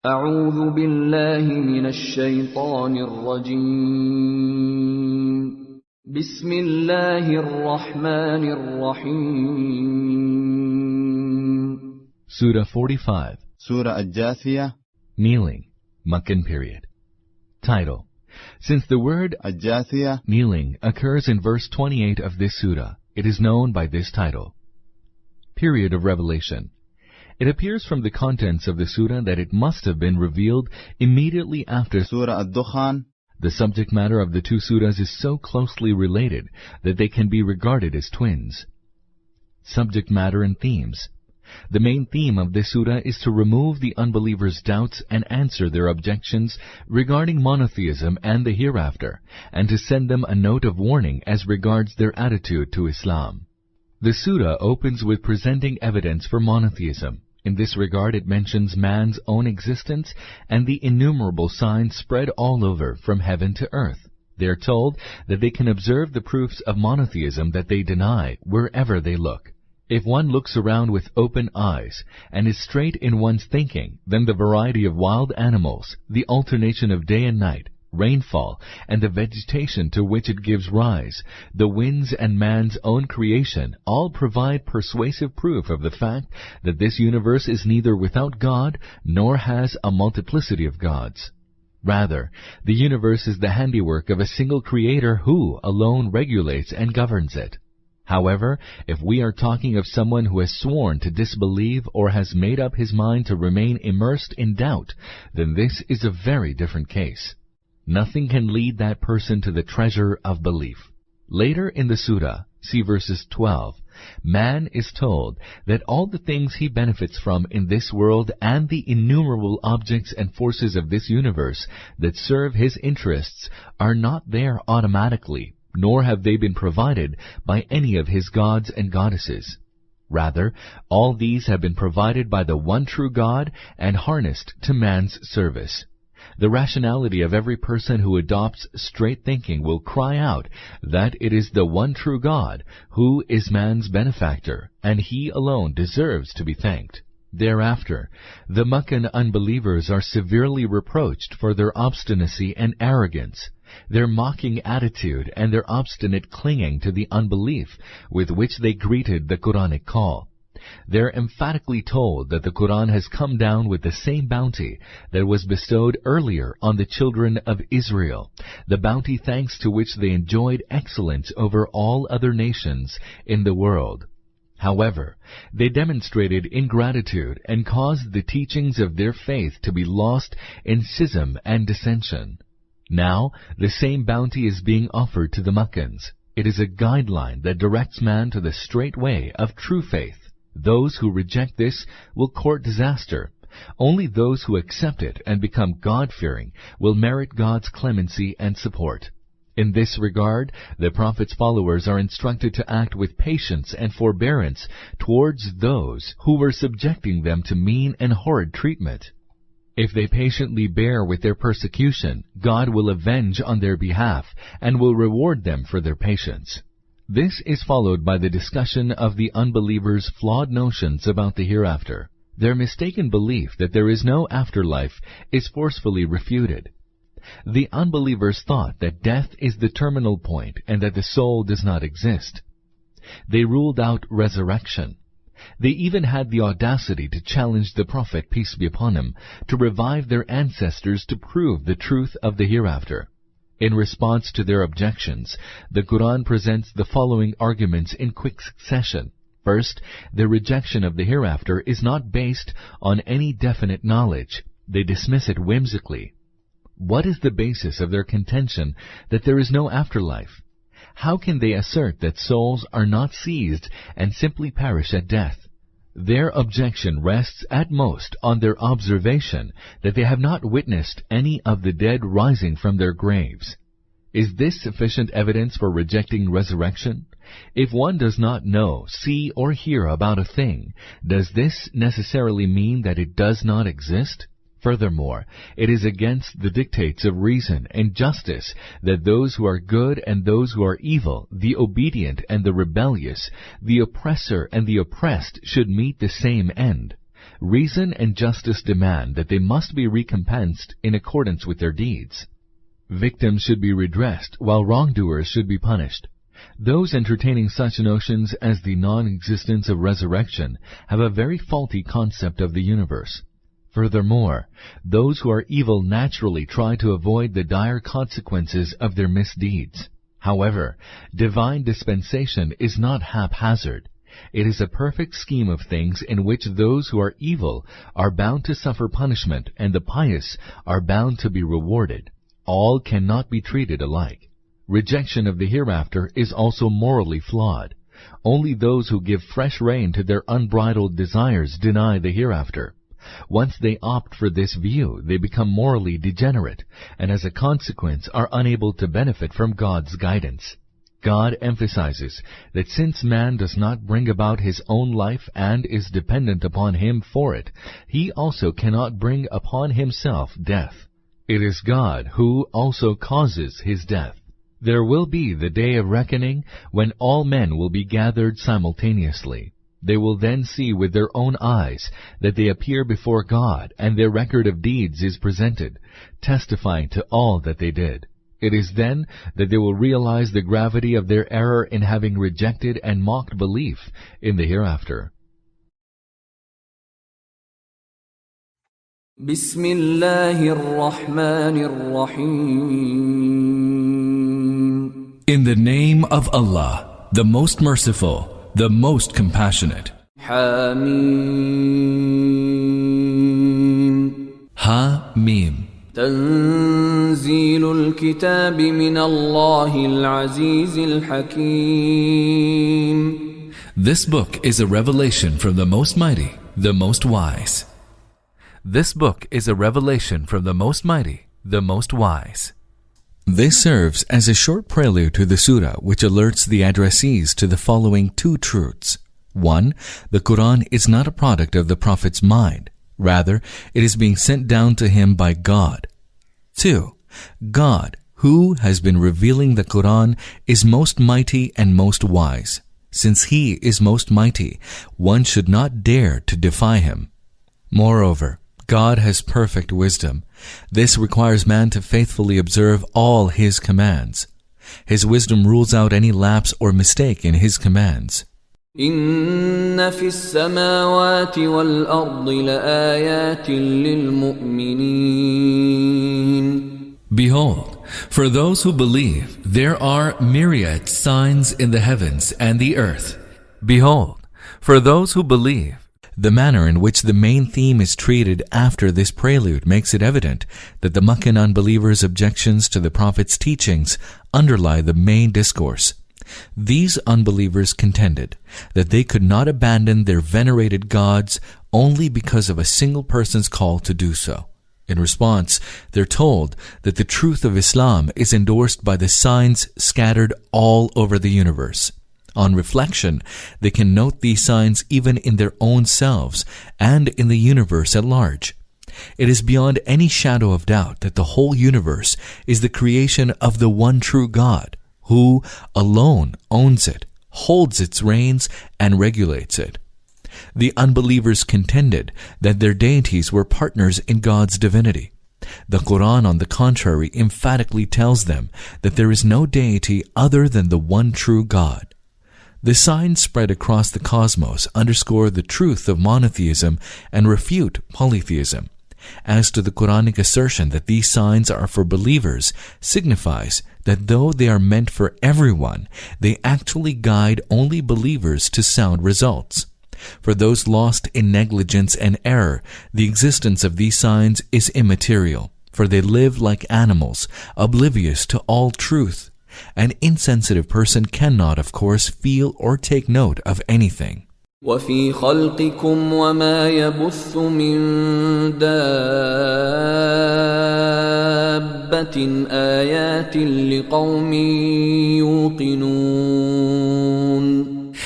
أعوذ بالله من الشيطان الرجيم بسم الله الرحمن الرحيم Surah 45, Surah Jathiyah. Kneeling, Meccan period. Title: Since the word Jathiyah, kneeling occurs in verse 28 of this surah, it is known by this title. Period of revelation. It appears from the contents of the surah that it must have been revealed immediately after Surah Ad-Dukhan. The subject matter of the two surahs is so closely related that they can be regarded as twins. Subject matter and themes. The main theme of this surah is to remove the unbelievers' doubts and answer their objections regarding monotheism and the hereafter, and to send them a note of warning as regards their attitude to Islam. The surah opens with presenting evidence for monotheism. In this regard, it mentions man's own existence and the innumerable signs spread all over from heaven to earth. They are told that they can observe the proofs of monotheism that they deny wherever they look. If one looks around with open eyes and is straight in one's thinking, then the variety of wild animals, the alternation of day and night, rainfall, and the vegetation to which it gives rise, the winds and man's own creation, all provide persuasive proof of the fact that this universe is neither without God nor has a multiplicity of gods. Rather, the universe is the handiwork of a single creator who alone regulates and governs it. However, if we are talking of someone who has sworn to disbelieve or has made up his mind to remain immersed in doubt, then this is a very different case. Nothing can lead that person to the treasure of belief. Later in the surah, see verses 12, man is told that all the things he benefits from in this world and the innumerable objects and forces of this universe that serve his interests are not there automatically, nor have they been provided by any of his gods and goddesses. Rather, all these have been provided by the one true God and harnessed to man's service. The rationality of every person who adopts straight thinking will cry out that it is the one true God who is man's benefactor, and He alone deserves to be thanked. Thereafter, the Meccan unbelievers are severely reproached for their obstinacy and arrogance, their mocking attitude, and their obstinate clinging to the unbelief with which they greeted the Quranic call. They're emphatically told that the Quran has come down with the same bounty that was bestowed earlier on the children of Israel, the bounty thanks to which they enjoyed excellence over all other nations in the world. However, they demonstrated ingratitude and caused the teachings of their faith to be lost in schism and dissension. Now, the same bounty is being offered to the Meccans. It is a guideline that directs man to the straight way of true faith. Those who reject this will court disaster. Only those who accept it and become God-fearing will merit God's clemency and support. In this regard, the Prophet's followers are instructed to act with patience and forbearance towards those who were subjecting them to mean and horrid treatment. If they patiently bear with their persecution, God will avenge on their behalf and will reward them for their patience. This is followed by the discussion of the unbelievers' flawed notions about the hereafter. Their mistaken belief that there is no afterlife is forcefully refuted. The unbelievers thought that death is the terminal point and that the soul does not exist. They ruled out resurrection. They even had the audacity to challenge the Prophet, peace be upon him, to revive their ancestors to prove the truth of the hereafter. In response to their objections, the Quran presents the following arguments in quick succession. First, their rejection of the hereafter is not based on any definite knowledge. They dismiss it whimsically. What is the basis of their contention that there is no afterlife? How can they assert that souls are not seized and simply perish at death? Their objection rests at most on their observation that they have not witnessed any of the dead rising from their graves. Is this sufficient evidence for rejecting resurrection? If one does not know, see, or hear about a thing, does this necessarily mean that it does not exist? Furthermore, it is against the dictates of reason and justice that those who are good and those who are evil, the obedient and the rebellious, the oppressor and the oppressed should meet the same end. Reason and justice demand that they must be recompensed in accordance with their deeds. Victims should be redressed, while wrongdoers should be punished. Those entertaining such notions as the non-existence of resurrection have a very faulty concept of the universe. Furthermore, those who are evil naturally try to avoid the dire consequences of their misdeeds. However, divine dispensation is not haphazard. It is a perfect scheme of things in which those who are evil are bound to suffer punishment and the pious are bound to be rewarded. All cannot be treated alike. Rejection of the hereafter is also morally flawed. Only those who give fresh rein to their unbridled desires deny the hereafter. Once they opt for this view, they become morally degenerate, and as a consequence are unable to benefit from God's guidance. God emphasizes that since man does not bring about his own life and is dependent upon him for it, he also cannot bring upon himself death. It is God who also causes his death. There will be the day of reckoning when all men will be gathered simultaneously. They will then see with their own eyes that they appear before God, and their record of deeds is presented, testifying to all that they did. It is then that they will realize the gravity of their error in having rejected and mocked belief in the hereafter. Bismillahir-Rahmanir-Rahim. In the name of Allah, the most merciful, the most compassionate. Hamim. Ha-Mim. تنزيل الكتاب من الله العزيز الحكيم. This book is a revelation from the Most Mighty, the Most Wise. This book is a revelation from the Most Mighty, the Most Wise. This serves as a short prelude to the surah which alerts the addressees to the following two truths. 1. The Quran is not a product of the Prophet's mind. Rather, it is being sent down to him by God. 2. God, who has been revealing the Quran, is most mighty and most wise. Since he is most mighty, one should not dare to defy him. Moreover, God has perfect wisdom. This requires man to faithfully observe all his commands. His wisdom rules out any lapse or mistake in his commands. إن في السماوات والأرض لآيات للمؤمنين. Behold, for those who believe, there are myriad signs in the heavens and the earth. Behold, for those who believe. The manner in which the main theme is treated after this prelude makes it evident that the Meccan unbelievers' objections to the Prophet's teachings underlie the main discourse. These unbelievers contended that they could not abandon their venerated gods only because of a single person's call to do so. In response, they're told that the truth of Islam is endorsed by the signs scattered all over the universe. On reflection, they can note these signs even in their own selves and in the universe at large. It is beyond any shadow of doubt that the whole universe is the creation of the one true God, who alone owns it, holds its reins, and regulates it. The unbelievers contended that their deities were partners in God's divinity. The Quran, on the contrary, emphatically tells them that there is no deity other than the one true God. The signs spread across the cosmos underscore the truth of monotheism and refute polytheism. As to the Quranic assertion that these signs are for believers, signifies that though they are meant for everyone, they actually guide only believers to sound results. For those lost in negligence and error, the existence of these signs is immaterial, for they live like animals, oblivious to all truth. An insensitive person cannot, of course, feel or take note of anything. وفي خلقكم وما يبث من دابة آيات لقوم يوقنون.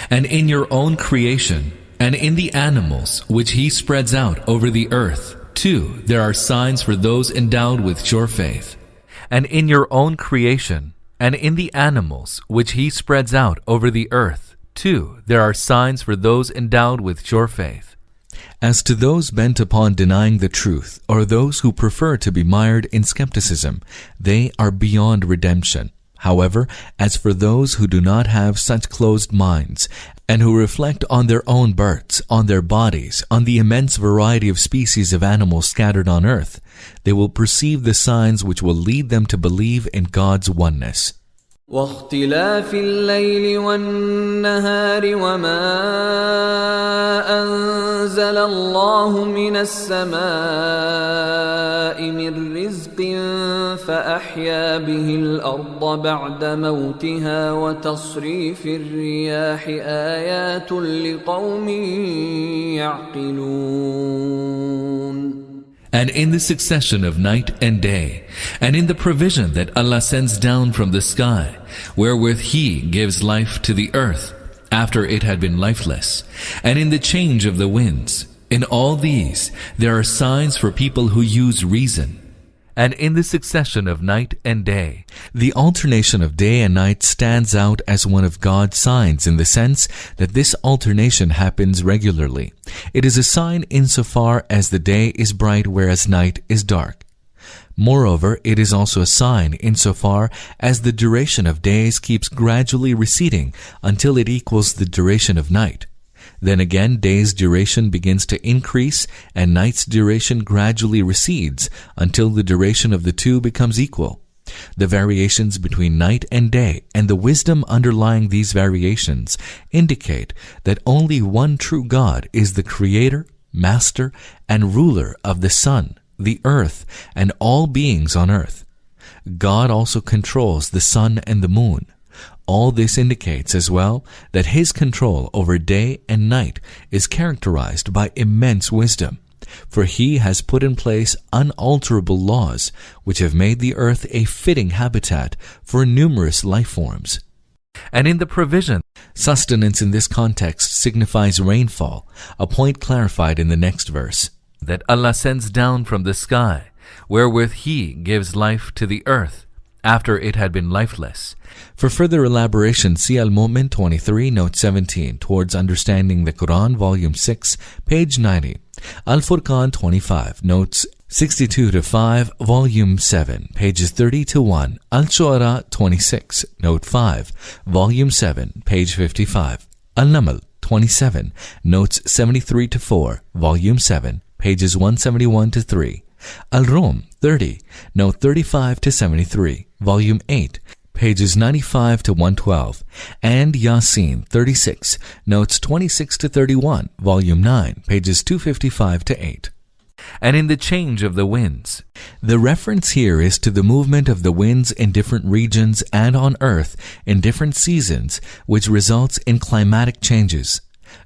And in your own creation, and in the animals which he spreads out over the earth, too, there are signs for those endowed with sure faith. And in your own creation, and in the animals which he spreads out over the earth, too, there are signs for those endowed with sure faith. As to those bent upon denying the truth, or those who prefer to be mired in skepticism, they are beyond redemption. However, as for those who do not have such closed minds, and who reflect on their own births, on their bodies, on the immense variety of species of animals scattered on earth, they will perceive the signs which will lead them to believe in God's oneness. واختلاف الليل والنهار وما أنزل الله من السماء من رزق فأحيا به الأرض بعد موتها وتصريف الرياح آيات لقوم يعقلون. And in the succession of night and day, and in the provision that Allah sends down from the sky, wherewith He gives life to the earth after it had been lifeless, and in the change of the winds, in all these there are signs for people who use reason. And in the succession of night and day, the alternation of day and night stands out as one of God's signs in the sense that this alternation happens regularly. It is a sign insofar as the day is bright whereas night is dark. Moreover, it is also a sign insofar as the duration of days keeps gradually receding until it equals the duration of night. Then again, day's duration begins to increase and night's duration gradually recedes until the duration of the two becomes equal. The variations between night and day and the wisdom underlying these variations indicate that only one true God is the creator, master, and ruler of the sun, the earth, and all beings on earth. God also controls the sun and the moon. All this indicates as well that His control over day and night is characterized by immense wisdom, for He has put in place unalterable laws which have made the earth a fitting habitat for numerous life forms. And in the provision, sustenance in this context signifies rainfall, a point clarified in the next verse, that Allah sends down from the sky, wherewith He gives life to the earth after it had been lifeless. For further elaboration, see Al-Mu'min 23, note 17, Towards Understanding the Quran, volume 6, page 90. Al-Furqan 25, notes 62 to 5, volume 7, pages 30 to 1. Al-Shu'ara 26, note 5, volume 7, page 55. Al-Naml 27, notes 73 to 4, volume 7, pages 171 to 3. Al-Rum 30, note 35 to 73, volume 8, pages 95 to 112, and Yasin 36, notes 26 to 31, volume 9, pages 255 to 8. And in the change of the winds, the reference here is to the movement of the winds in different regions and on earth in different seasons, which results in climatic changes.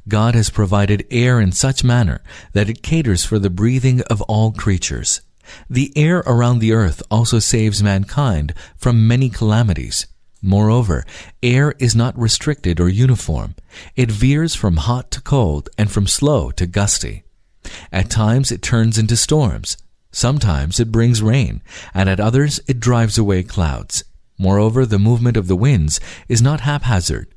God has provided air in such manner that it caters for the breathing of all creatures. The air around the earth also saves mankind from many calamities. Moreover, air is not restricted or uniform. It veers from hot to cold and from slow to gusty. At times it turns into storms. Sometimes it brings rain, and at others it drives away clouds. Moreover, the movement of the winds is not haphazard.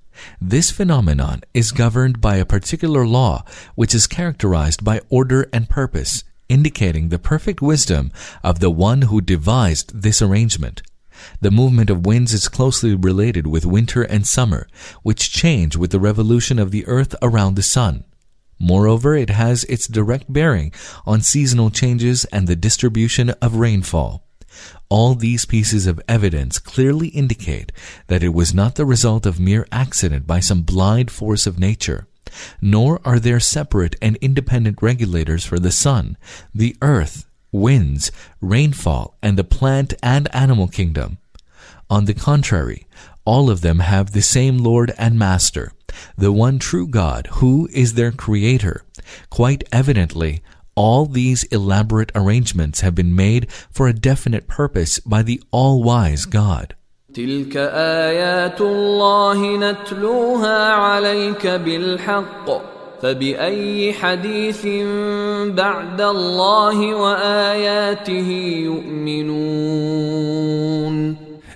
This phenomenon is governed by a particular law which is characterized by order and purpose, indicating the perfect wisdom of the one who devised this arrangement. The movement of winds is closely related with winter and summer, which change with the revolution of the earth around the sun. Moreover, it has its direct bearing on seasonal changes and the distribution of rainfall. All these pieces of evidence clearly indicate that it was not the result of mere accident by some blind force of nature, nor are there separate and independent regulators for the sun, the earth, winds, rainfall, and the plant and animal kingdom. On the contrary, all of them have the same Lord and Master, the one true God who is their Creator. Quite evidently, all these elaborate arrangements have been made for a definite purpose by the all-wise God. تلك آيات الله نتلوها عليك بالحق فبأي حديث بعد الله وآياته يؤمنون.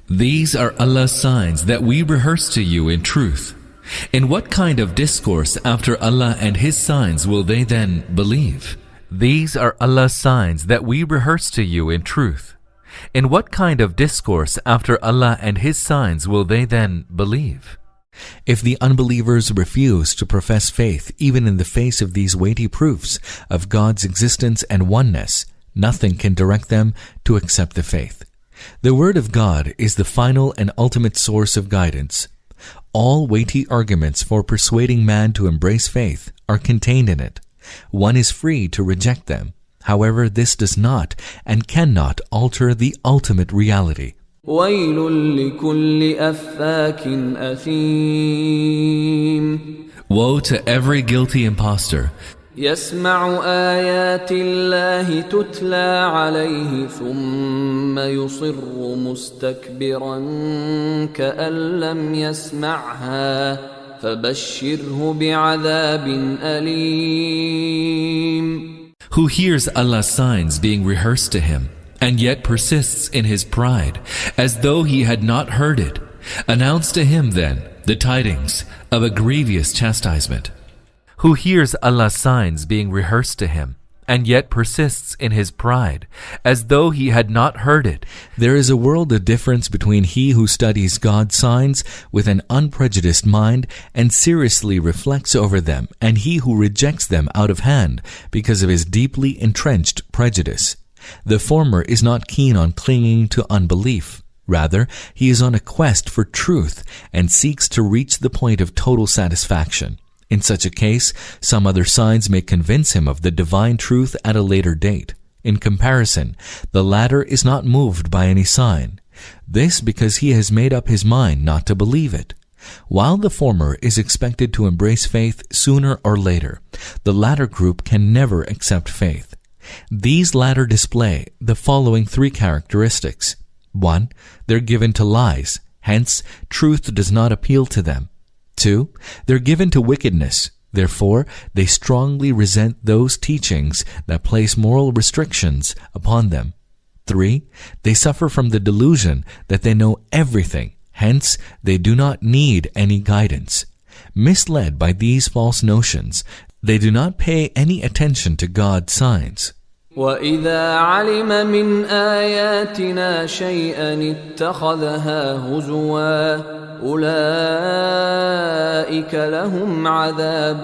These are Allah's signs that we rehearse to you in truth. In what kind of discourse after Allah and His signs will they then believe? These are Allah's signs that we rehearse to you in truth. In what kind of discourse after Allah and His signs will they then believe? If the unbelievers refuse to profess faith even in the face of these weighty proofs of God's existence and oneness, nothing can direct them to accept the faith. The Word of God is the final and ultimate source of guidance. All weighty arguments for persuading man to embrace faith are contained in it. One is free to reject them. However, this does not and cannot alter the ultimate reality. وَيْلٌ لِكُلِّ أَفَّاكٍ أَثِيمٍ. Woe to every guilty impostor يسمع آيات الله تتلى عليه ثم يصر مستكبرا كأن لم يسمعها فبشره بعذاب أليم. who hears Allah's signs being rehearsed to him and yet persists in his pride as though he had not heard it. Announce to him then the tidings of a grievous chastisement. Who hears Allah's signs being rehearsed to him and yet persists in his pride as though he had not heard it. There is a world of difference between he who studies God's signs with an unprejudiced mind and seriously reflects over them and he who rejects them out of hand because of his deeply entrenched prejudice. The former is not keen on clinging to unbelief. Rather, he is on a quest for truth and seeks to reach the point of total satisfaction. In such a case, some other signs may convince him of the divine truth at a later date. In comparison, the latter is not moved by any sign. This because he has made up his mind not to believe it. While the former is expected to embrace faith sooner or later, the latter group can never accept faith. These latter display the following three characteristics. 1. They're given to lies, hence truth does not appeal to them. 2. They're given to wickedness, therefore they strongly resent those teachings that place moral restrictions upon them. 3. They suffer from the delusion that they know everything, hence they do not need any guidance. Misled by these false notions, they do not pay any attention to God's signs. وَإِذَا عَلِمَ مِنْ آيَاتِنَا شَيْئًا اتَّخَذَهَا هُزُوًا أُولَئِكَ لَهُمْ عَذَابٌ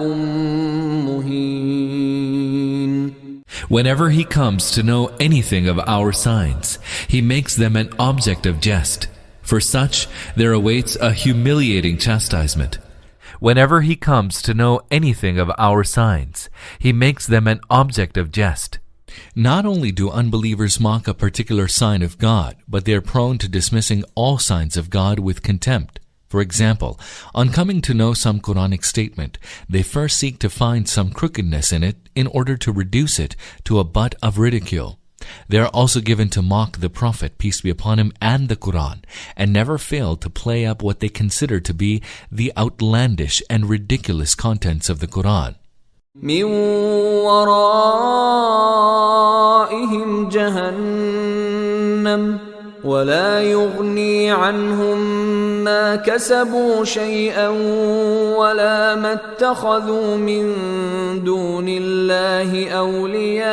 مُهِينٌ. Whenever he comes to know anything of our signs, he makes them an object of jest. For such there awaits a humiliating chastisement. Whenever he comes to know anything of our signs, he makes them an object of jest. Not only do unbelievers mock a particular sign of God, but they are prone to dismissing all signs of God with contempt. For example, on coming to know some Quranic statement, they first seek to find some crookedness in it in order to reduce it to a butt of ridicule. They are also given to mock the Prophet, peace be upon him, and the Quran, and never fail to play up what they consider to be the outlandish and ridiculous contents of the Quran. مِنْ وَرَائِهِمْ جَهَنَّمُ وَلَا يُغْنِي عَنْهُمْ مَا كَسَبُوا شَيْئًا وَلَا مَا اتَّخَذُوا مِنْ دُونِ اللَّهِ أَوْلِيَاءَ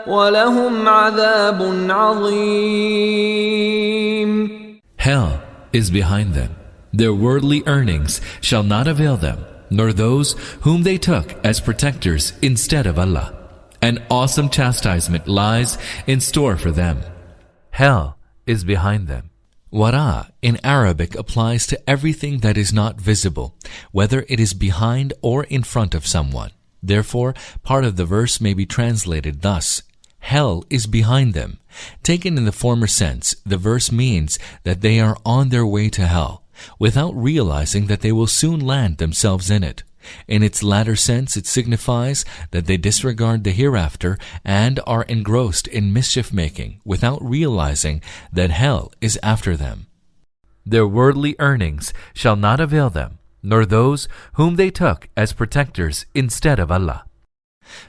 وَلَهُمْ عَذَابٌ عَظِيمٌ. Hell is behind them. Their worldly earnings shall not avail them, nor those whom they took as protectors instead of Allah. An awesome chastisement lies in store for them. Hell is behind them. Wara in Arabic applies to everything that is not visible, whether it is behind or in front of someone. Therefore, part of the verse may be translated thus: Hell is behind them. Taken in the former sense, the verse means that they are on their way to hell, without realizing that they will soon land themselves in it. In its latter sense, it signifies that they disregard the hereafter and are engrossed in mischief-making without realizing that hell is after them. Their worldly earnings shall not avail them, nor those whom they took as protectors instead of Allah.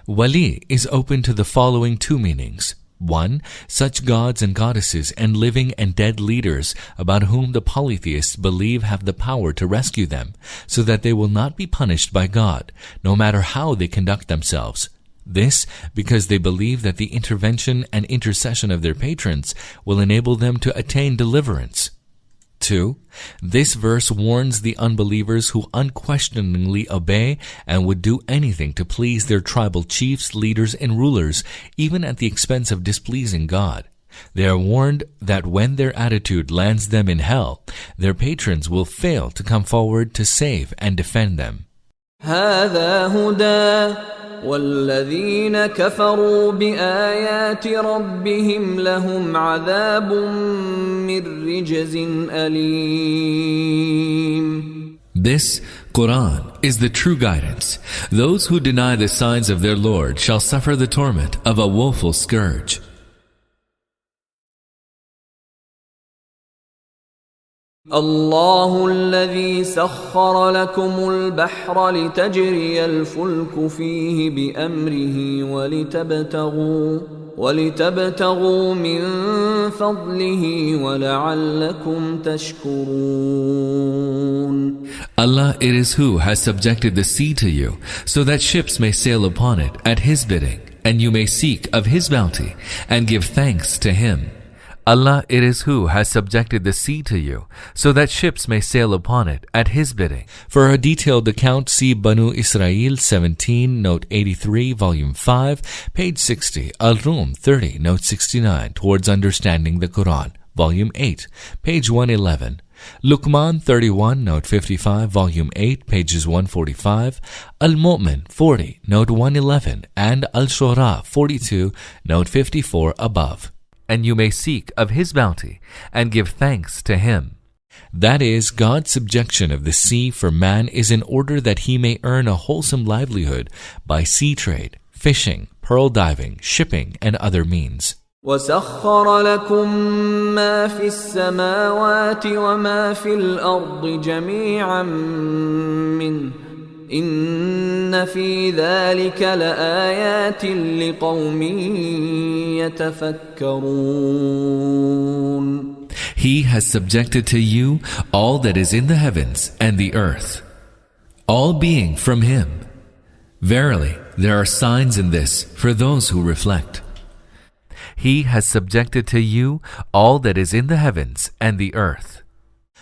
Wali is open to the following two meanings. 1. Such gods and goddesses and living and dead leaders about whom the polytheists believe have the power to rescue them, so that they will not be punished by God, no matter how they conduct themselves. This because they believe that the intervention and intercession of their patrons will enable them to attain deliverance. 2. This verse warns the unbelievers who unquestioningly obey and would do anything to please their tribal chiefs, leaders, and rulers, even at the expense of displeasing God. They are warned that when their attitude lands them in hell, their patrons will fail to come forward to save and defend them. هذا هدى والذين كفروا بآيات ربهم لهم عذاب من رجز أليم. This Quran is the true guidance. Those who deny the signs of their Lord shall suffer the torment of a woeful scourge. الله الذي سخر لكم البحر لتجري الفلك فيه بأمره ولتبتغوا من فضله ولعلكم تشكرون. Allah it is who has subjected the sea to you, so that ships may sail upon it at His bidding, and you may seek of His bounty and give thanks to Him. Allah it is who has subjected the sea to you, so that ships may sail upon it at His bidding. For a detailed account, see Banu Israel 17, note 83, volume 5, page 60, Al-Rum 30, note 69, Towards Understanding the Quran, volume 8, page 111. Luqman 31, note 55, volume 8, pages 145, Al-Mu'min 40, note 111, and Al-Shura 42, note 54 above. And you may seek of His bounty and give thanks to Him. That is, God's subjection of the sea for man is in order that he may earn a wholesome livelihood by sea trade, fishing, pearl diving, shipping, and other means. وَسَخَّرَ لَكُم مَّا فِي السَّمَاوَاتِ وَمَا فِي الْأَرْضِ جَمِيعًا مِّنْهُ إِنَّ فِي ذَلِكَ لَآيَاتٍ لِقَوْمٍ يَتَفَكَّرُونَ. He has subjected to you all that is in the heavens and the earth, all being from Him. Verily, there are signs in this for those who reflect. He has subjected to you all that is in the heavens and the earth.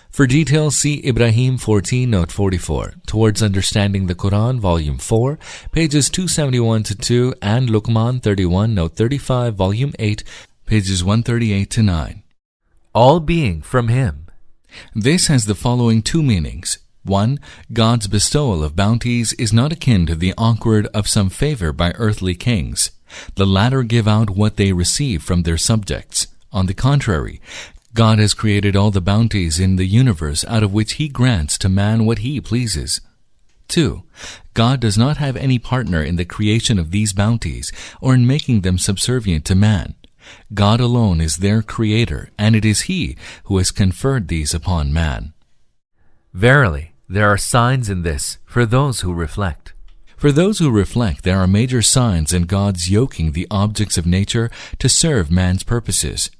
For details, see Ibrahim 14, note 44, Towards Understanding the Quran, volume 4, pages 271-2, and Luqman 31, note 35, volume 8, pages 138-9. All being from Him. This has the following two meanings. 1. God's bestowal of bounties is not akin to the awkward of some favor by earthly kings. The latter give out what they receive from their subjects. On the contrary, God has created all the bounties in the universe out of which He grants to man what He pleases. 2. God does not have any partner in the creation of these bounties or in making them subservient to man. God alone is their creator, and it is He who has conferred these upon man. Verily, there are signs in this for those who reflect. For those who reflect, there are major signs in God's yoking the objects of nature to serve man's purposes.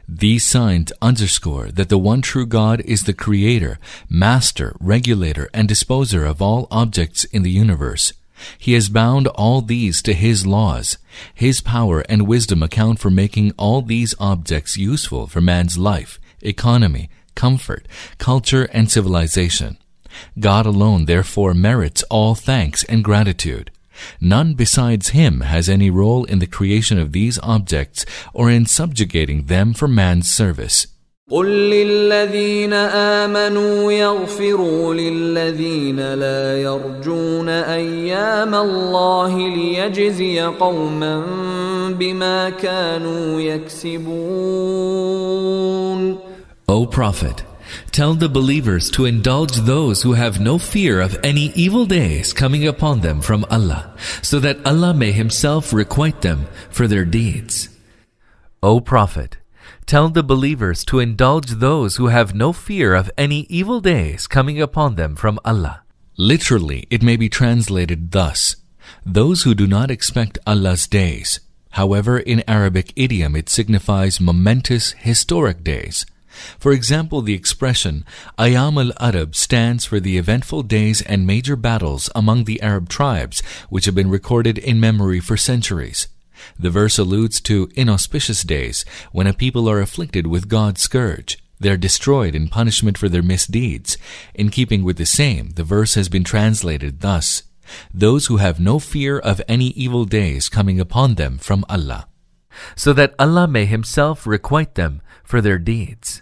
These signs underscore that the one true God is the creator, master, regulator, and disposer of all objects in the universe. He has bound all these to His laws. His power and wisdom account for making all these objects useful for man's life, economy, comfort, culture, and civilization. God alone, therefore, merits all thanks and gratitude. None besides Him has any role in the creation of these objects or in subjugating them for man's service. قُلْ لِلَّذِينَ آمَنُوا يَغْفِرُوا لِلَّذِينَ لَا يَرْجُونَ أَيَّامَ اللَّهِ لِيَجْزِيَ قَوْمًا بِمَا كَانُوا يَكْسِبُونَ. O Prophet, tell the believers to indulge those who have no fear of any evil days coming upon them from Allah, so that Allah may Himself requite them for their deeds. O Prophet, tell the believers to indulge those who have no fear of any evil days coming upon them from Allah. Literally, it may be translated thus: those who do not expect Allah's days. However, in Arabic idiom it signifies momentous historic days. For example, the expression Ayam al-Arab stands for the eventful days and major battles among the Arab tribes which have been recorded in memory for centuries. The verse alludes to inauspicious days when a people are afflicted with God's scourge. They are destroyed in punishment for their misdeeds. In keeping with the same, the verse has been translated thus: those who have no fear of any evil days coming upon them from Allah, so that Allah may Himself requite them for their deeds.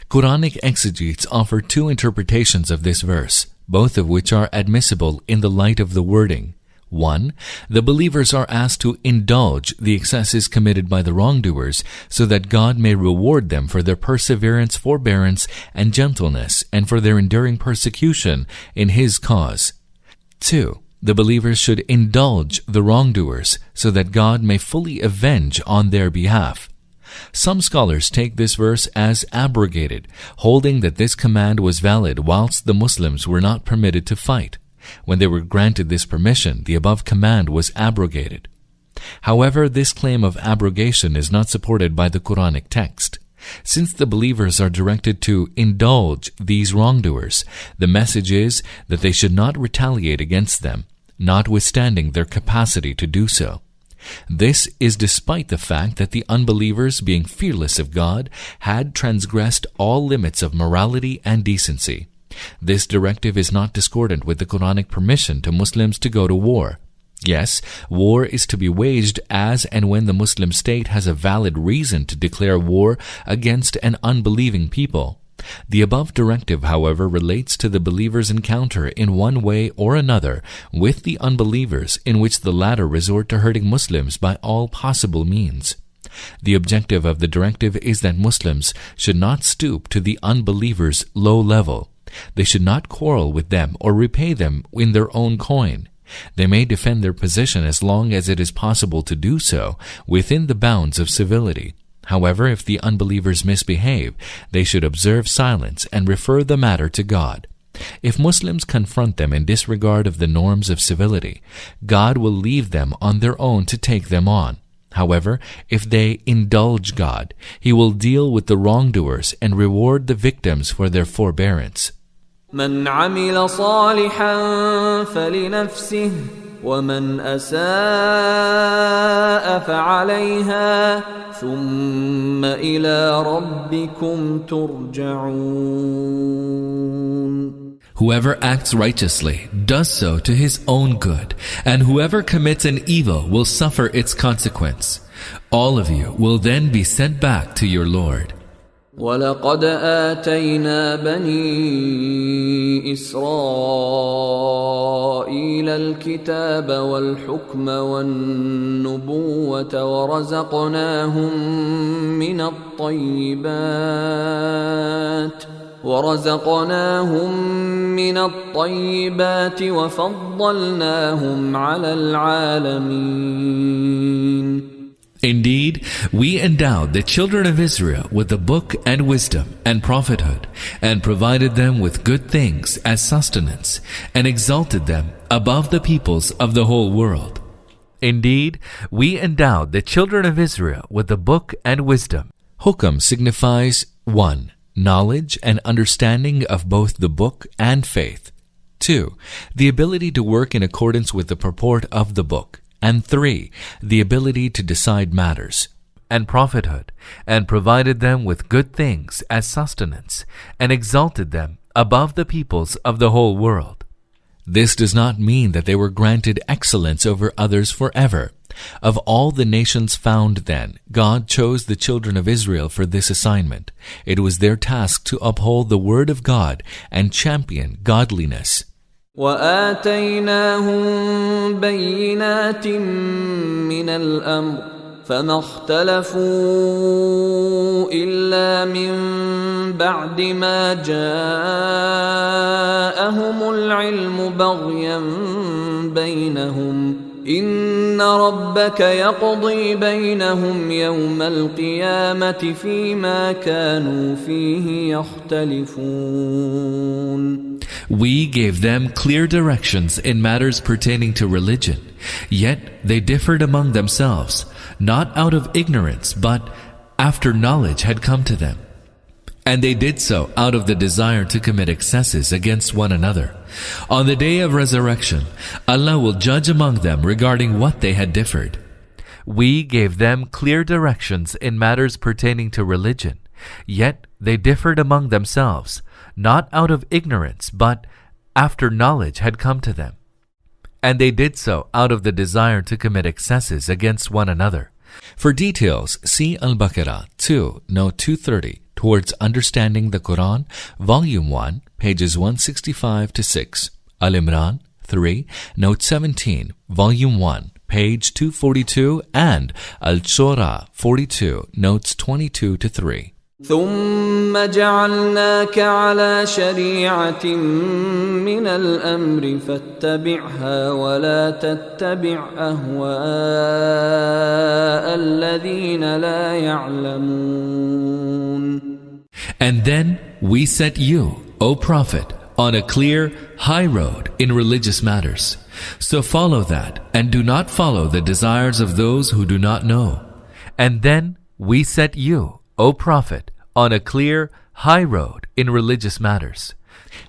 Quranic exegetes offer two interpretations of this verse, both of which are admissible in the light of the wording. 1. The believers are asked to indulge the excesses committed by the wrongdoers so that God may reward them for their perseverance, forbearance, and gentleness, and for their enduring persecution in His cause. 2. The believers should indulge the wrongdoers so that God may fully avenge on their behalf. Some scholars take this verse as abrogated, holding that this command was valid whilst the Muslims were not permitted to fight. When they were granted this permission, the above command was abrogated. However, this claim of abrogation is not supported by the Quranic text. Since the believers are directed to indulge these wrongdoers, the message is that they should not retaliate against them, notwithstanding their capacity to do so. This is despite the fact that the unbelievers, being fearless of God, had transgressed all limits of morality and decency. This directive is not discordant with the Quranic permission to Muslims to go to war. Yes, war is to be waged as and when the Muslim state has a valid reason to declare war against an unbelieving people. The above directive, however, relates to the believers' encounter in one way or another with the unbelievers, in which the latter resort to hurting Muslims by all possible means. The objective of the directive is that Muslims should not stoop to the unbelievers' low level. They should not quarrel with them or repay them in their own coin. They may defend their position as long as it is possible to do so within the bounds of civility. However, if the unbelievers misbehave, they should observe silence and refer the matter to God. If Muslims confront them in disregard of the norms of civility, God will leave them on their own to take them on. However, if they indulge God, He will deal with the wrongdoers and reward the victims for their forbearance. من عمل صالحا فلنفسه ومن أساء فعليها ثم إلى ربكم ترجعون. Whoever acts righteously does so to his own good, and whoever commits an evil will suffer its consequence. All of you will then be sent back to your Lord. وَلَقَدْ آتَيْنَا بَنِي إِسْرَائِيلَ الْكِتَابَ وَالْحُكْمَ وَالنُّبُوَّةَ ورزقناهم من الطيبات وفضلناهم على العالمين. Indeed, we endowed the children of Israel with the book and wisdom and prophethood, and provided them with good things as sustenance, and exalted them above the peoples of the whole world. Indeed, we endowed the children of Israel with the book and wisdom. Hukam signifies 1. Knowledge and understanding of both the book and faith. 2. The ability to work in accordance with the purport of the book. And 3. The ability to decide matters. And prophethood, and provided them with good things as sustenance, and exalted them above the peoples of the whole world. This does not mean that they were granted excellence over others forever. Of all the nations found then, God chose the children of Israel for this assignment. It was their task to uphold the word of God and champion godliness. وآتيناهم بينات من الأمر فما اختلفوا إلا من بعد ما جاءهم العلم بغيا بينهم إن ربك يقضي بينهم يوم القيامة فيما كانوا فيه يختلفون. We gave them clear directions in matters pertaining to religion, yet they differed among themselves. not out of ignorance, but after knowledge had come to them. And they did so out of the desire to commit excesses against one another. On the day of resurrection, Allah will judge among them regarding what they had differed. We gave them clear directions in matters pertaining to religion, yet they differed among themselves, not out of ignorance, but after knowledge had come to them. And they did so out of the desire to commit excesses against one another. For details, see Al-Baqarah 2, Note 230, Towards Understanding the Quran, Volume 1, pages 165 to 6. Al-Imran 3, Note 17, Volume 1, page 242, and Al-Surah 42, Notes 22 to 3. ثم جعلناك على شريعة من الأمر فاتبعها ولا تتبع أهواء الذين لا يعلمون. And then we set you, O Prophet, on a clear, high road in religious matters. So follow that, and do not follow the desires of those who do not know. And then we set you, O Prophet, on a clear, high road in religious matters.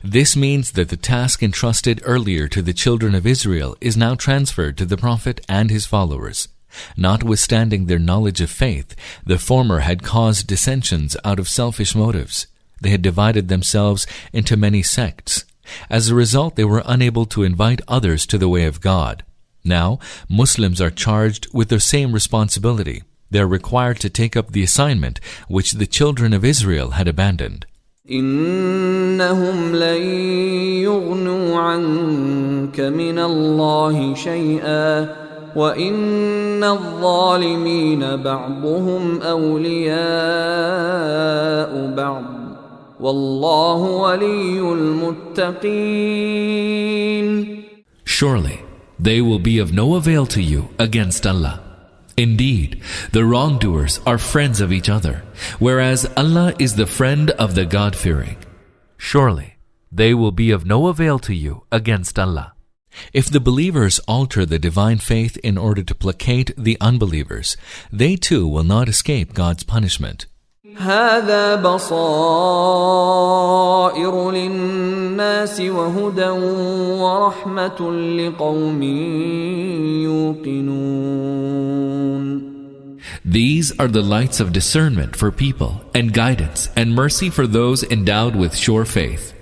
This means that the task entrusted earlier to the children of Israel is now transferred to the Prophet and his followers. Notwithstanding their knowledge of faith, the former had caused dissensions out of selfish motives. They had divided themselves into many sects. As a result, they were unable to invite others to the way of God. Now, Muslims are charged with the same responsibility. They are required to take up the assignment which the children of Israel had abandoned. إنهم لن يغنوا عنك من الله شيئا وإن الظالمين بعضهم أولياء بعض والله ولي المتقين. Surely they will be of no avail to you against Allah. Indeed, the wrongdoers are friends of each other, whereas Allah is the friend of the God-fearing. Surely, they will be of no avail to you against Allah. If the believers alter the divine faith in order to placate the unbelievers, they too will not escape God's punishment. هذا بصائر للناس وهدى ورحمة لقوم يوقنون. These are the lights of discernment for people, and guidance and mercy for those endowed with sure faith.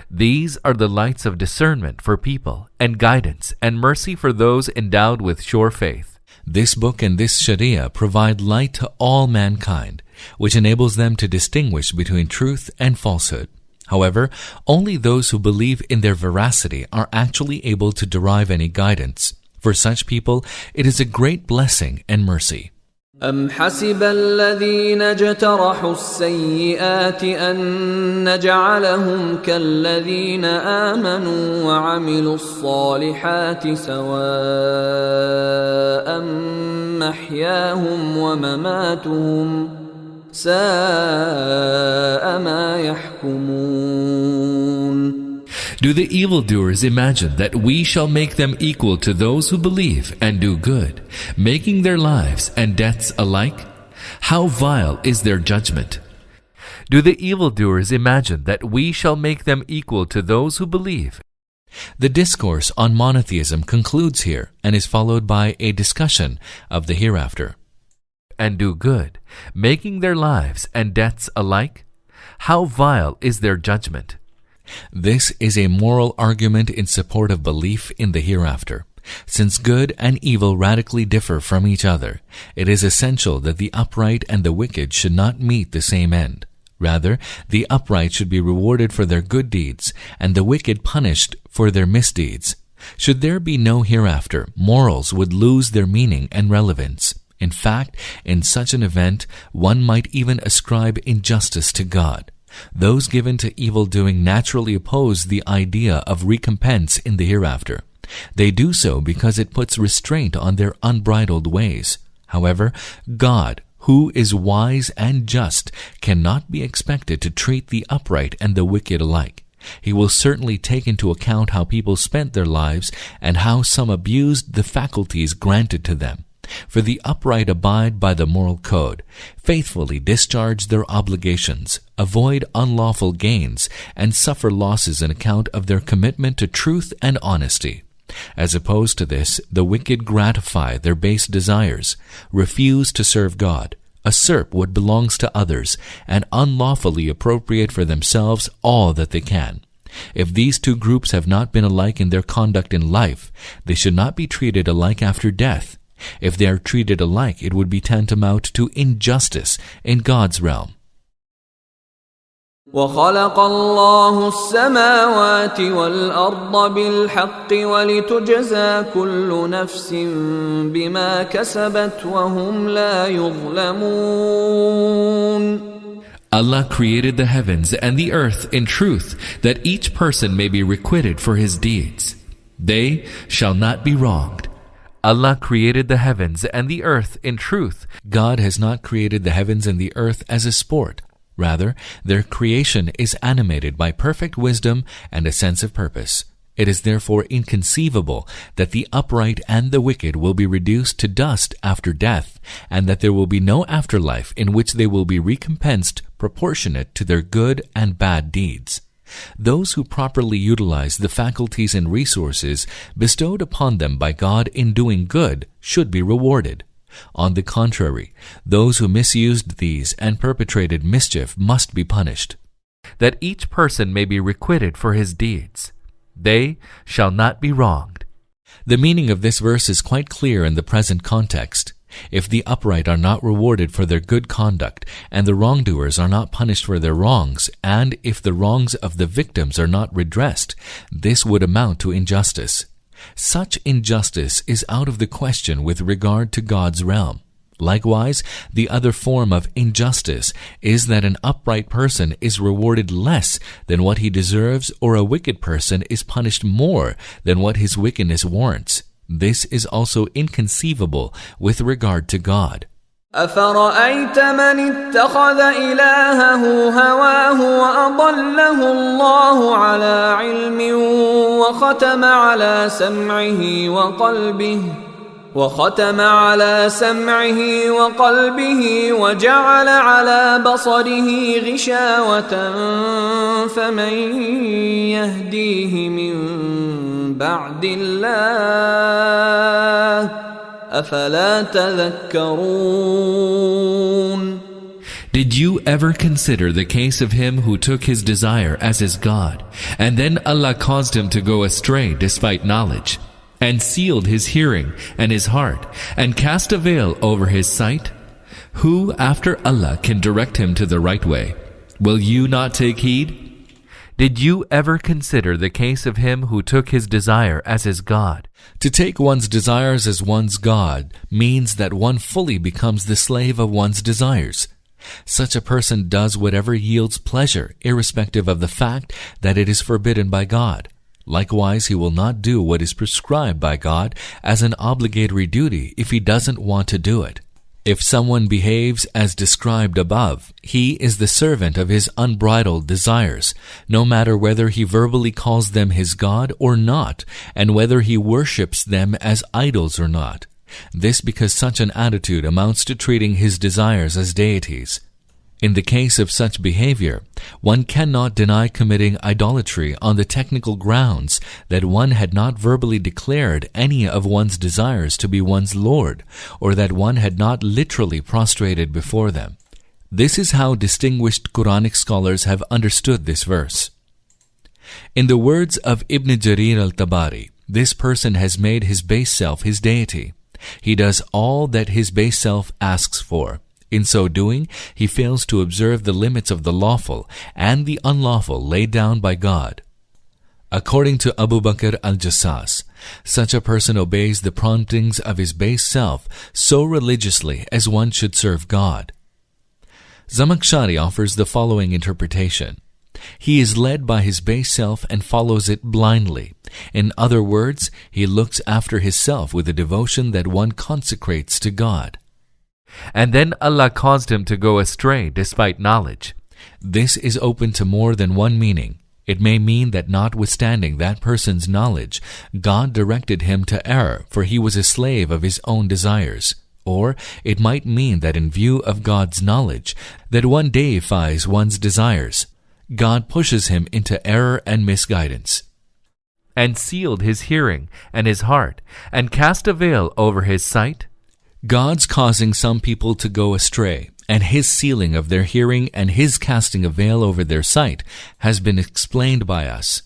These are the lights of discernment for people, and guidance and mercy for those endowed with sure faith. This book and this Sharia provide light to all mankind, which enables them to distinguish between truth and falsehood. However, only those who believe in their veracity are actually able to derive any guidance. For such people, it is a great blessing and mercy. أم حسب الذين اجترحوا السيئات أن نجعلهم كالذين آمنوا وعملوا الصالحات سواء محياهم ومماتهم ساء ما يحكمون. Do the evildoers imagine that we shall make them equal to those who believe and do good, making their lives and deaths alike? How vile is their judgment! Do the evildoers imagine that we shall make them equal to those who believe? The discourse on monotheism concludes here and is followed by a discussion of the hereafter. And do good, making their lives and deaths alike? How vile is their judgment! This is a moral argument in support of belief in the hereafter. Since good and evil radically differ from each other, it is essential that the upright and the wicked should not meet the same end. Rather, the upright should be rewarded for their good deeds, and the wicked punished for their misdeeds. Should there be no hereafter, morals would lose their meaning and relevance. In fact, in such an event, one might even ascribe injustice to God. Those given to evil-doing naturally oppose the idea of recompense in the hereafter. They do so because it puts restraint on their unbridled ways. However, God, who is wise and just, cannot be expected to treat the upright and the wicked alike. He will certainly take into account how people spent their lives and how some abused the faculties granted to them. For the upright abide by the moral code, faithfully discharge their obligations, avoid unlawful gains, and suffer losses on account of their commitment to truth and honesty. As opposed to this, the wicked gratify their base desires, refuse to serve God, usurp what belongs to others, and unlawfully appropriate for themselves all that they can. If these two groups have not been alike in their conduct in life, they should not be treated alike after death. If they are treated alike, it would be tantamount to injustice in God's realm. وَخَلَقَ اللَّهُ السَّمَاوَاتِ وَالْأَرْضَ بِالْحَقِّ وَلِتُجْزَى كُلُّ نَفْسٍ بِمَا كَسَبَتْ وَهُمْ لَا يُظْلَمُونَ. Allah created the heavens and the earth in truth, that each person may be requited for his deeds. They shall not be wronged. Allah created the heavens and the earth in truth. God has not created the heavens and the earth as a sport. Rather, their creation is animated by perfect wisdom and a sense of purpose. It is therefore inconceivable that the upright and the wicked will be reduced to dust after death, and that there will be no afterlife in which they will be recompensed proportionate to their good and bad deeds. Those who properly utilize the faculties and resources bestowed upon them by God in doing good should be rewarded. On the contrary, those who misused these and perpetrated mischief must be punished. That each person may be requited for his deeds. They shall not be wronged. The meaning of this verse is quite clear in the present context. If the upright are not rewarded for their good conduct, and the wrongdoers are not punished for their wrongs, and if the wrongs of the victims are not redressed, this would amount to injustice. Such injustice is out of the question with regard to God's realm. Likewise, the other form of injustice is that an upright person is rewarded less than what he deserves, or a wicked person is punished more than what his wickedness warrants. This is also inconceivable with regard to God. أَفَرَأَيْتَ مَنِ اتَّخَذَ إِلَٰهَهُ هَوَاهُ وَأَضَلَّهُ اللَّهُ عَلَىٰ عِلْمٍ وختم على سمعه وقلبه وجعل على بصره غشاوة فمن يهديه من بعد الله أفلا تذكرون. Did you ever consider the case of him who took his desire as his God, and then Allah caused him to go astray despite knowledge, and sealed his hearing and his heart, and cast a veil over his sight? Who after Allah can direct him to the right way? Will you not take heed? Did you ever consider the case of him who took his desire as his God? To take one's desires as one's God means that one fully becomes the slave of one's desires. Such a person does whatever yields pleasure, irrespective of the fact that it is forbidden by God. Likewise, he will not do what is prescribed by God as an obligatory duty if he doesn't want to do it. If someone behaves as described above, he is the servant of his unbridled desires, no matter whether he verbally calls them his God or not, and whether he worships them as idols or not. This because such an attitude amounts to treating his desires as deities. In the case of such behavior, one cannot deny committing idolatry on the technical grounds that one had not verbally declared any of one's desires to be one's Lord, or that one had not literally prostrated before them. This is how distinguished Quranic scholars have understood this verse. In the words of Ibn Jarir al-Tabari, this person has made his base self his deity. He does all that his base self asks for. In so doing, he fails to observe the limits of the lawful and the unlawful laid down by God. According to Abu Bakr al-Jassas, such a person obeys the promptings of his base self so religiously as one should serve God. Zamakhshari offers the following interpretation. He is led by his base self and follows it blindly. In other words, he looks after his self with a devotion that one consecrates to God. And then Allah caused him to go astray despite knowledge. This is open to more than one meaning. It may mean that notwithstanding that person's knowledge, God directed him to error, for he was a slave of his own desires. Or it might mean that in view of God's knowledge, that one deifies one's desires, God pushes him into error and misguidance, and sealed his hearing and his heart, and cast a veil over his sight. God's causing some people to go astray, and his sealing of their hearing and his casting a veil over their sight has been explained by us.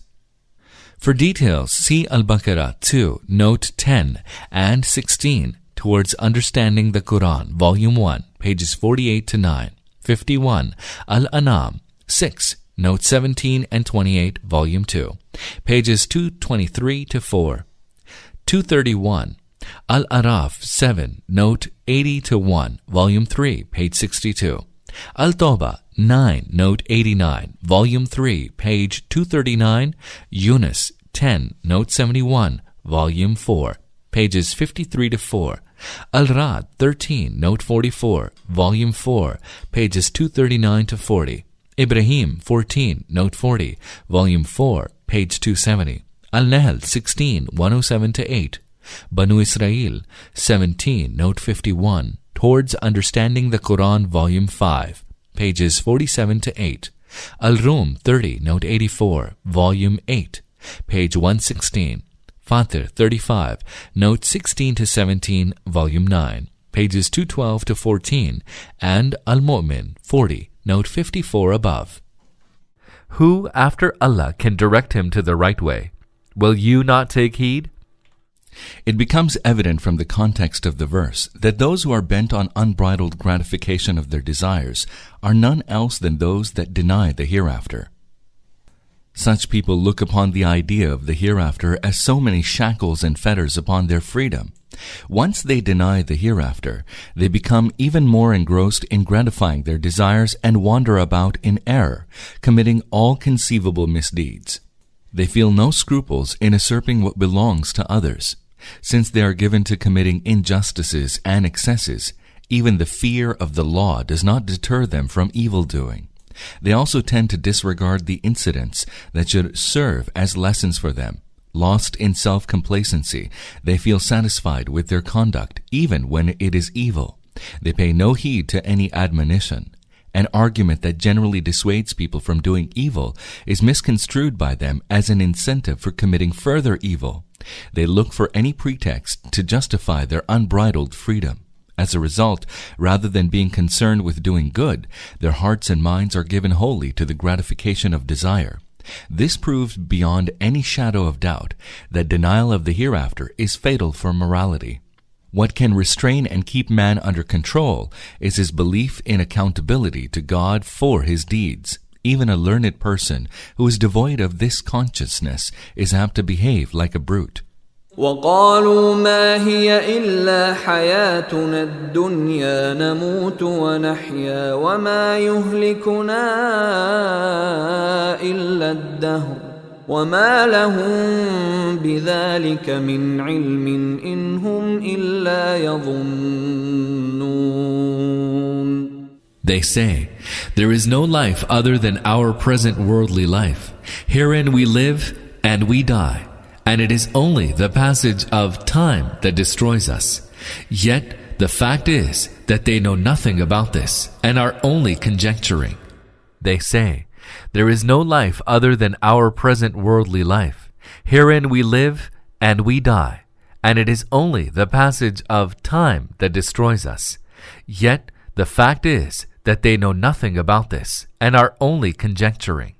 For details, see Al-Baqarah 2, Note 10 and 16, Towards Understanding the Quran, Volume 1, pages 48 to 9, 51, Al-An'am 6, Note 17 and 28, Volume 2, pages 223 to 4, 231, Al-Araf 7, Note 80 to 1, Volume 3, page 62, Al-Tawbah 9, Note 89, Volume 3, page 239, Yunus 10, Note 71, Volume 4, pages 53 to 4, Al-Ra'd 13, Note 44, Volume 4, pages 239 to 40, Ibrahim 14, Note 40, Volume 4, page 270, Al-Nahl 16, 107 to 8, Banu Israel 17, Note 51, Towards Understanding the Quran, Volume 5, pages 47 to 8, Al-Rum 30, Note 84, Volume 8, page 116, Fatir 35, Note 16 to 17, Volume 9, pages 212 to 14, and Al-Mu'min 40, Note 54 above. Who, after Allah, can direct him to the right way? Will you not take heed? It becomes evident from the context of the verse that those who are bent on unbridled gratification of their desires are none else than those that deny the hereafter. Such people look upon the idea of the hereafter as so many shackles and fetters upon their freedom. Once they deny the hereafter, they become even more engrossed in gratifying their desires and wander about in error, committing all conceivable misdeeds. They feel no scruples in usurping what belongs to others. Since they are given to committing injustices and excesses, even the fear of the law does not deter them from evil doing. They also tend to disregard the incidents that should serve as lessons for them. Lost in self-complacency, they feel satisfied with their conduct, even when it is evil. They pay no heed to any admonition. An argument that generally dissuades people from doing evil is misconstrued by them as an incentive for committing further evil. They look for any pretext to justify their unbridled freedom. As a result, rather than being concerned with doing good, their hearts and minds are given wholly to the gratification of desire. This proves beyond any shadow of doubt that denial of the hereafter is fatal for morality. What can restrain and keep man under control is his belief in accountability to God for his deeds. Even a learned person who is devoid of this consciousness is apt to behave like a brute. وقالوا ما هي إلا حياتنا الدنيا نموت ونحيا وما يهلكنا إلا الدهر وما لهم بذلك من علم إن هم إلا يظنون. They say, there is no life other than our present worldly life. Herein we live and we die. And it is only the passage of time that destroys us. Yet the fact is that they know nothing about this and are only conjecturing. They say, there is no life other than our present worldly life. Herein we live and we die. And it is only the passage of time that destroys us. Yet the fact is that they know nothing about this and are only conjecturing.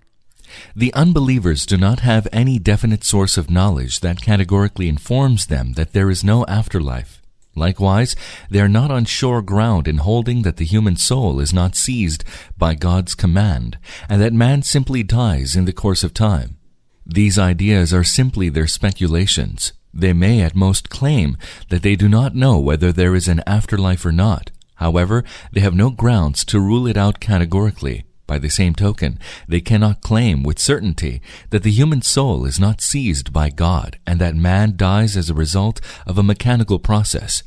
The unbelievers do not have any definite source of knowledge that categorically informs them that there is no afterlife. Likewise, they are not on sure ground in holding that the human soul is not seized by God's command, and that man simply dies in the course of time. These ideas are simply their speculations. They may at most claim that they do not know whether there is an afterlife or not. However, they have no grounds to rule it out categorically. By the same token, they cannot claim with certainty that the human soul is not seized by God and that man dies as a result of a mechanical process.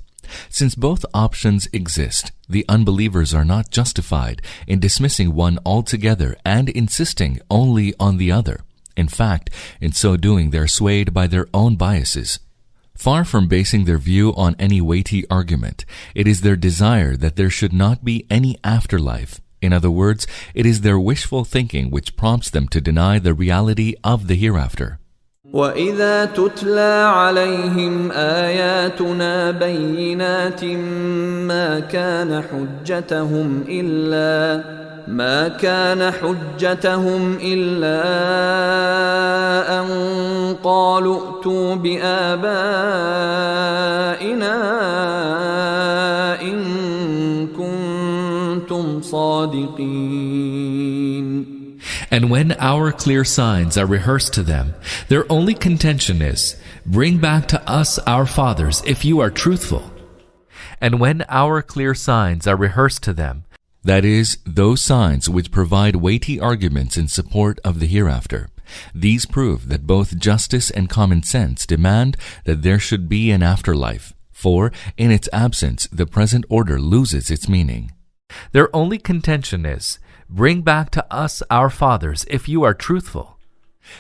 Since both options exist, the unbelievers are not justified in dismissing one altogether and insisting only on the other. In fact, in so doing they are swayed by their own biases. Far from basing their view on any weighty argument, it is their desire that there should not be any afterlife. In other words, it is their wishful thinking which prompts them to deny the reality of the hereafter. وَإِذَا تُتْلَى عَلَيْهِمْ آيَاتُنَا بَيِّنَاتٍ مَا كَانَ حُجَّتَهُمْ إِلَّا أَن قَالُوا ائْتُوا بِآبَائِنَا إِن كُنتُمْ صَادِقِينَ. And when our clear signs are rehearsed to them, their only contention is, bring back to us our fathers if you are truthful. And when our clear signs are rehearsed to them, that is, those signs which provide weighty arguments in support of the hereafter, these prove that both justice and common sense demand that there should be an afterlife, for in its absence the present order loses its meaning. Their only contention is, bring back to us our fathers if you are truthful.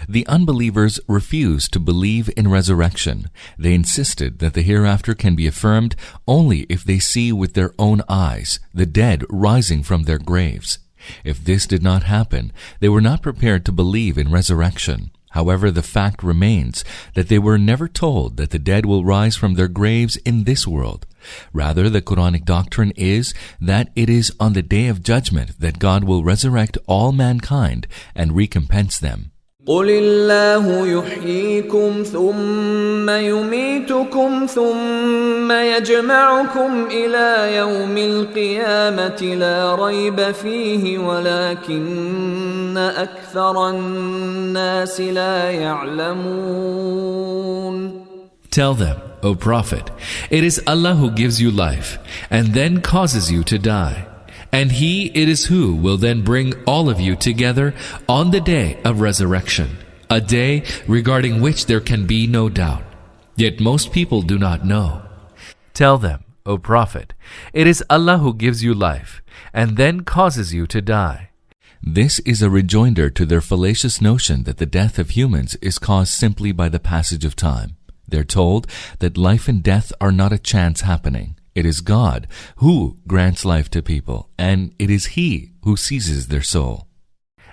The unbelievers refused to believe in resurrection. They insisted that the hereafter can be affirmed only if they see with their own eyes the dead rising from their graves. If this did not happen, they were not prepared to believe in resurrection. However, the fact remains that they were never told that the dead will rise from their graves in this world. Rather, the Quranic doctrine is that it is on the day of judgment that God will resurrect all mankind and recompense them. قُلِ اللَّهُ يُحْيِيكُمْ ثُمَّ يُمِيتُكُمْ ثُمَّ يَجْمَعُكُمْ إِلَى يَوْمِ الْقِيَامَةِ لَا رَيْبَ فِيهِ وَلَكِنَّ أَكْثَرَ النَّاسِ لَا يَعْلَمُونَ. Tell them, O Prophet, it is Allah who gives you life and then causes you to die. And He it is who will then bring all of you together on the day of resurrection, a day regarding which there can be no doubt. Yet most people do not know. Tell them, O Prophet, it is Allah who gives you life and then causes you to die. This is a rejoinder to their fallacious notion that the death of humans is caused simply by the passage of time. They're told that life and death are not a chance happening. It is God who grants life to people, and it is He who seizes their soul.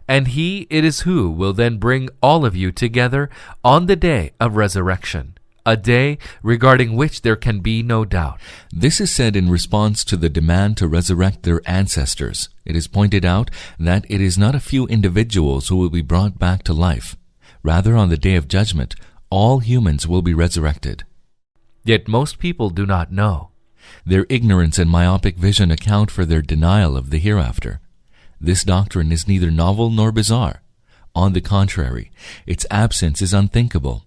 And He it is who will then bring all of you together on the day of resurrection, a day regarding which there can be no doubt. This is said in response to the demand to resurrect their ancestors. It is pointed out that it is not a few individuals who will be brought back to life. Rather, on the day of judgment, all humans will be resurrected. Yet most people do not know. Their ignorance and myopic vision account for their denial of the hereafter. This doctrine is neither novel nor bizarre. On the contrary, its absence is unthinkable.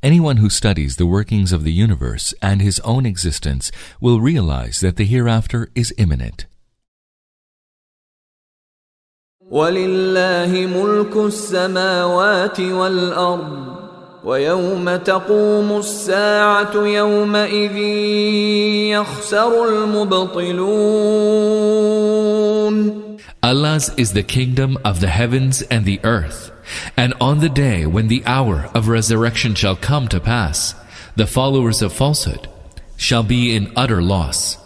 Anyone who studies the workings of the universe and his own existence will realize that the hereafter is imminent. وَلِلَّهِ مُلْكُ السَّمَاوَاتِ وَالْأَرْضِ وَيَوْمَ تَقُومُ السَّاعَةُ يَوْمَئِذٍ يَخْسَرُ الْمُبْطِلُونَ. Allah's is the kingdom of the heavens and the earth, and on the day when the hour of resurrection shall come to pass, the followers of falsehood shall be in utter loss.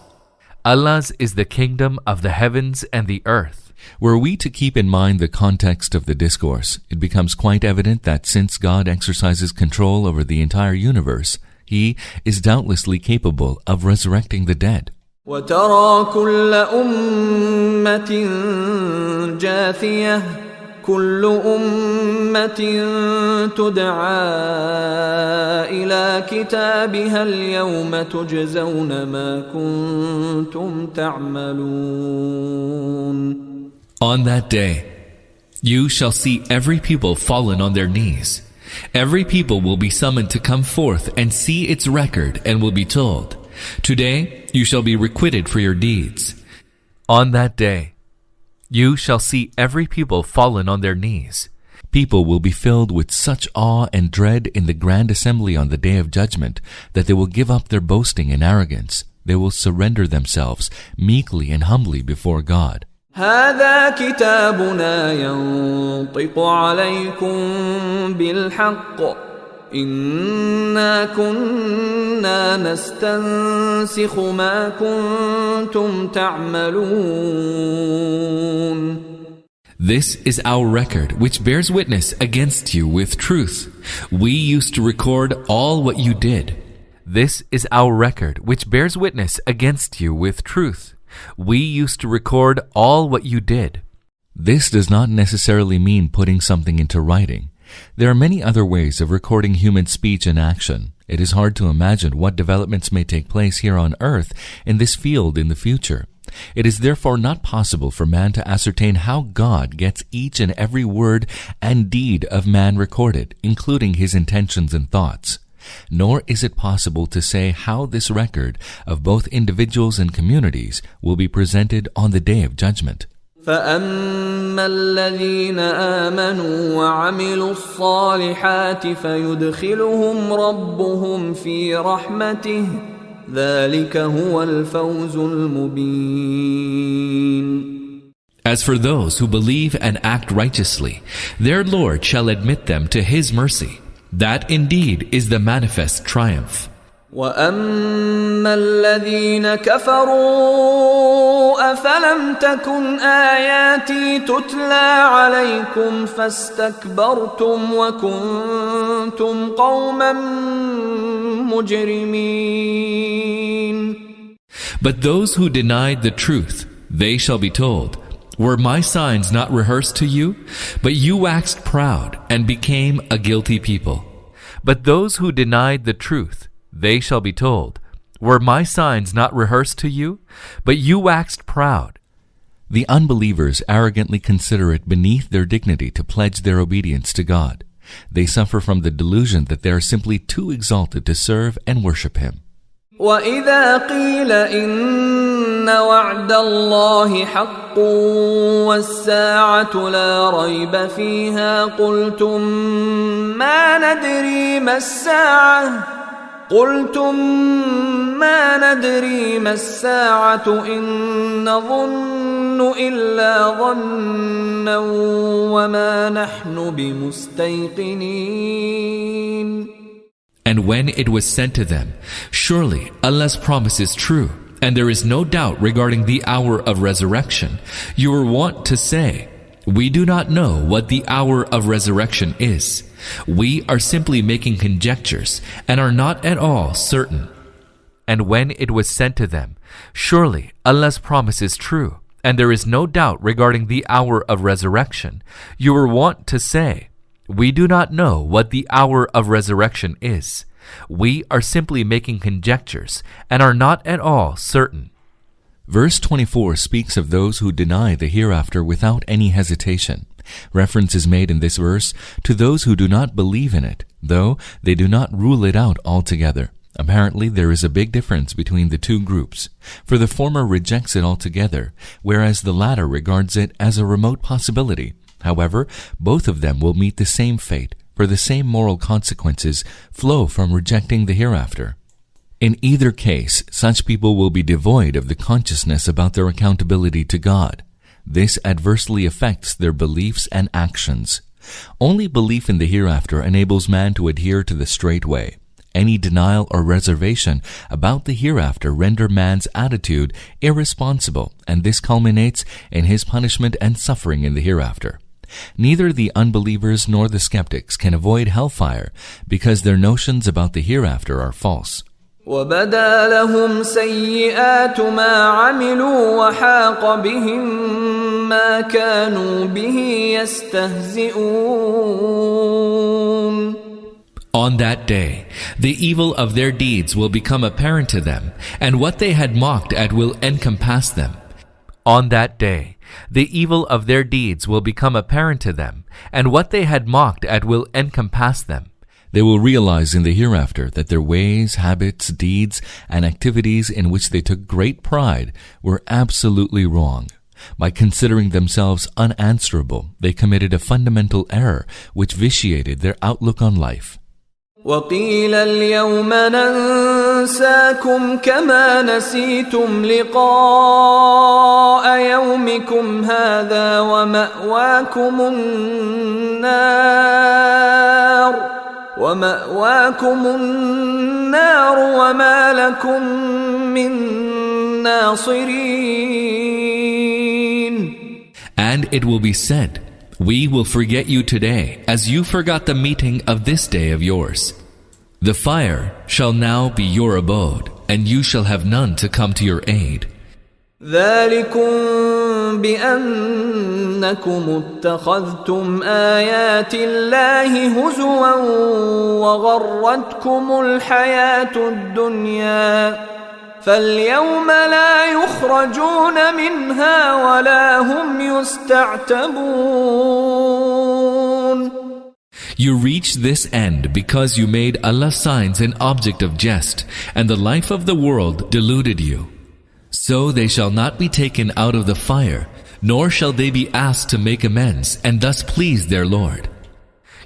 Allah's is the kingdom of the heavens and the earth. Were we to keep in mind the context of the discourse, it becomes quite evident that since God exercises control over the entire universe, He is doubtlessly capable of resurrecting the dead. وَتَرَى كُلَّ أُمَّةٍ جَاثِيَةٍ كُلُّ أُمَّةٍ تُدْعَى إِلَى كِتَابِهَا الْيَوْمَ تُجْزَوْنَ مَا كُنتُمْ تَعْمَلُونَ. On that day, you shall see every people fallen on their knees. Every people will be summoned to come forth and see its record and will be told, today you shall be requited for your deeds. On that day, you shall see every people fallen on their knees. People will be filled with such awe and dread in the grand assembly on the day of judgment that they will give up their boasting and arrogance. They will surrender themselves meekly and humbly before God. هذا كتابنا ينطق عليكم بالحق إنا كنا نستنسخ ما كنتم تعملون. This is our record, which bears witness against you with truth. We used to record all what you did. This is our record, which bears witness against you with truth. We used to record all what you did. This does not necessarily mean putting something into writing. There are many other ways of recording human speech and action. It is hard to imagine what developments may take place here on earth in this field in the future. It is therefore not possible for man to ascertain how God gets each and every word and deed of man recorded, including his intentions and thoughts. Nor is it possible to say how this record of both individuals and communities will be presented on the Day of Judgment. فأما الذين آمنوا وعملوا الصالحات فيدخلهم ربهم في رحمته ذلك هو الفوز المبين. As for those who believe and act righteously, their Lord shall admit them to His mercy. That indeed is the manifest triumph. وَأَمَّا الَّذِينَ كَفَرُوا أَفَلَمْ تَكُنْ آيَاتِي تُتْلَى عَلَيْكُمْ فَاسْتَكْبَرْتُمْ وَكُنْتُمْ قَوْمًا مُجْرِمِينَ. But those who denied the truth, they shall be told, were my signs not rehearsed to you? But you waxed proud and became a guilty people. But those who denied the truth, they shall be told, were my signs not rehearsed to you? But you waxed proud. The unbelievers arrogantly consider it beneath their dignity to pledge their obedience to God. They suffer from the delusion that they are simply too exalted to serve and worship Him. وَإِذَا قِيلَ إِنَّ وَعْدَ اللَّهِ حَقٌّ وَالسَّاعَةُ لَا رَيْبَ فِيهَا قُلْتُمْ مَا نَدْرِي مَا السَّاعَةُ إِن نَّظُنُّ إِلَّا ظَنًّا وَمَا نَحْنُ بِمُسْتَيْقِنِينَ. And when it was said to them, surely Allah's promise is true, and there is no doubt regarding the hour of resurrection, you were wont to say, we do not know what the hour of resurrection is. We are simply making conjectures and are not at all certain. And when it was said to them, surely Allah's promise is true, and there is no doubt regarding the hour of resurrection, you were wont to say, we do not know what the hour of resurrection is. We are simply making conjectures and are not at all certain. Verse 24 speaks of those who deny the hereafter without any hesitation. Reference is made in this verse to those who do not believe in it, though they do not rule it out altogether. Apparently, there is a big difference between the two groups, for the former rejects it altogether, whereas the latter regards it as a remote possibility. However, both of them will meet the same fate, for the same moral consequences flow from rejecting the hereafter. In either case, such people will be devoid of the consciousness about their accountability to God. This adversely affects their beliefs and actions. Only belief in the hereafter enables man to adhere to the straight way. Any denial or reservation about the hereafter render man's attitude irresponsible, and this culminates in his punishment and suffering in the hereafter. Neither the unbelievers nor the skeptics can avoid hellfire because their notions about the hereafter are false. وَبَدَا لَهُمْ سَيِّئَاتُ مَا عَمِلُوا وَحَاقَ بِهِم مَّا كَانُوا بِهِ يَسْتَهْزِئُونَ. On that day, the evil of their deeds will become apparent to them, and what they had mocked at will encompass them. On that day, the evil of their deeds will become apparent to them, and what they had mocked at will encompass them. They will realize in the hereafter that their ways, habits, deeds, and activities in which they took great pride were absolutely wrong. By considering themselves unanswerable, they committed a fundamental error which vitiated their outlook on life. وقيل اليوم ننساكم كما نسيتم لقاء يومكم هذا ومأواكم النار وما لكم من ناصرين. And it will be said, we will forget you today, as you forgot the meeting of this day of yours. The fire shall now be your abode, and you shall have none to come to your aid. ذلكم بأنكم اتخذتم آيات الله هزوا وغرتكم الحياة الدنيا فاليوم لا يخرجون منها ولا هم يستعتبون. You reach this end because you made Allah's signs an object of jest, and the life of the world deluded you. So they shall not be taken out of the fire, nor shall they be asked to make amends, and thus please their Lord.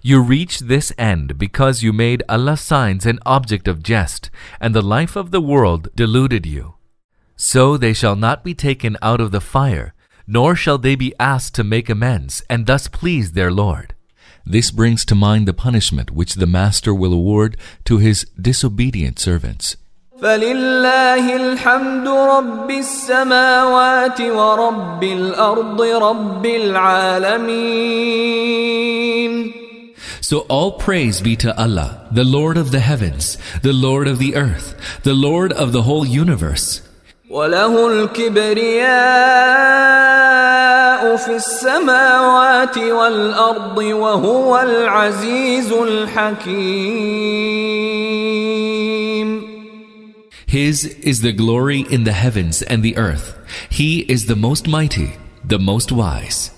You reach this end because you made Allah's signs an object of jest, and the life of the world deluded you. So they shall not be taken out of the fire, nor shall they be asked to make amends, and thus please their Lord. This brings to mind the punishment which the Master will award to his disobedient servants. فلله الحمد رب السماوات ورب الأرض رب العالمين. So all praise be to Allah, the Lord of the heavens, the Lord of the earth, the Lord of the whole universe. وله الكبرياء في السماوات والأرض وهو العزيز الحكيم. His is the glory in the heavens and the earth. He is the most mighty, the most wise.